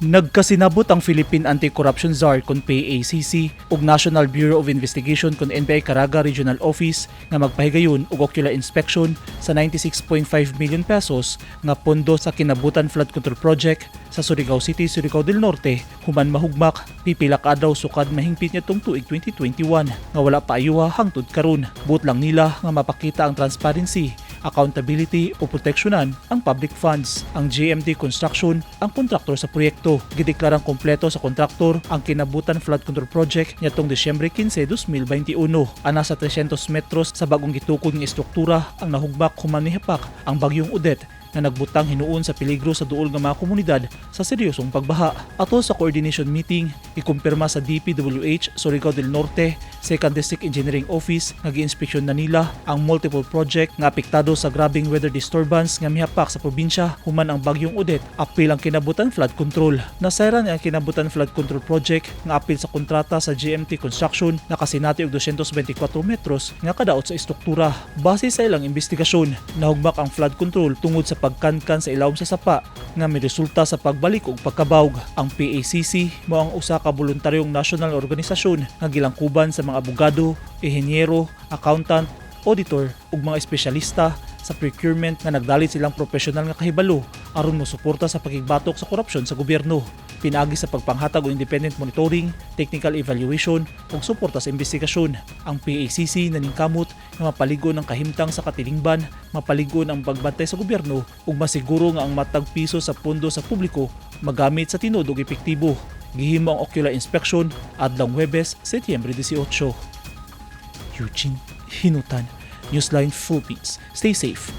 Nagkasinabot ang Philippine Anti-Corruption Czar kon PACC ug National Bureau of Investigation kon NBI Caraga Regional Office nga magpahigayon og ocular inspection sa 96.5 million pesos nga pondo sa Kinabutan Flood Control Project sa Surigao City, Surigao del Norte human mahugmak pipila ka adlaw sukad mahingpit nitong tuig 2021 nga wala pa ayoha hangtud karon. Buot lang nila nga mapakita ang transparency, accountability o proteksyonan ang public funds. Ang GMT Construction ang kontraktor sa proyekto. Gideklarang kompleto sa kontraktor ang Kinabutan Flood Control Project nitong Disyembre 15, 2021. Ana sa 300 metros sa bagong gitukod ng istruktura ang nahugmak human nihapak ang bagyong Odette na nagbutang hinuon sa peligro sa duol nga mga komunidad sa seryosong pagbaha. Ato sa coordination meeting, ikumpirma sa DPWH Surigao del Norte, 2nd District Engineering Office nga giinspeksyon na nila ang multiple project nga apektado sa grabing weather disturbance nga mihapak sa probinsya human ang bagyong Odette. Apil ang Kinabutan Flood Control. Nasayran ang Kinabutan Flood Control Project nga apil sa kontrata sa GMT Construction na kasinati og 224 metros nga kadaot sa istruktura. Base sa ilang investigasyon, nahugmak ang flood control tungod sa pagkankan sa ilawom sa sapa nga may resulta sa pagbalik og pagkabawg. Ang PACC mao ang usa ka voluntaryong national organisasyon nga gilangkuban sa mga abogado, ehenyero, accountant, auditor ug mga espesyalista sa procurement nga nagdalit silang profesional nga kahibalo aron mosuporta sa pagigbatok sa korupsyon sa gobyerno. Pinaagi sa pagpanghatag og independent monitoring, technical evaluation ug suporta sa investigasyon. Ang PACC naningkamot nga mapaligon ang kahimtang sa katilingban, mapaligon ang pagbantay sa gobyerno ug masiguro nga ang matag piso sa pondo sa publiko magamit sa tinuod ug epektibo. Gihimo ang ocular inspection adlong Huwebes, Setyembre 18. Eugene Hinutan, Newsline Philippines. Stay safe.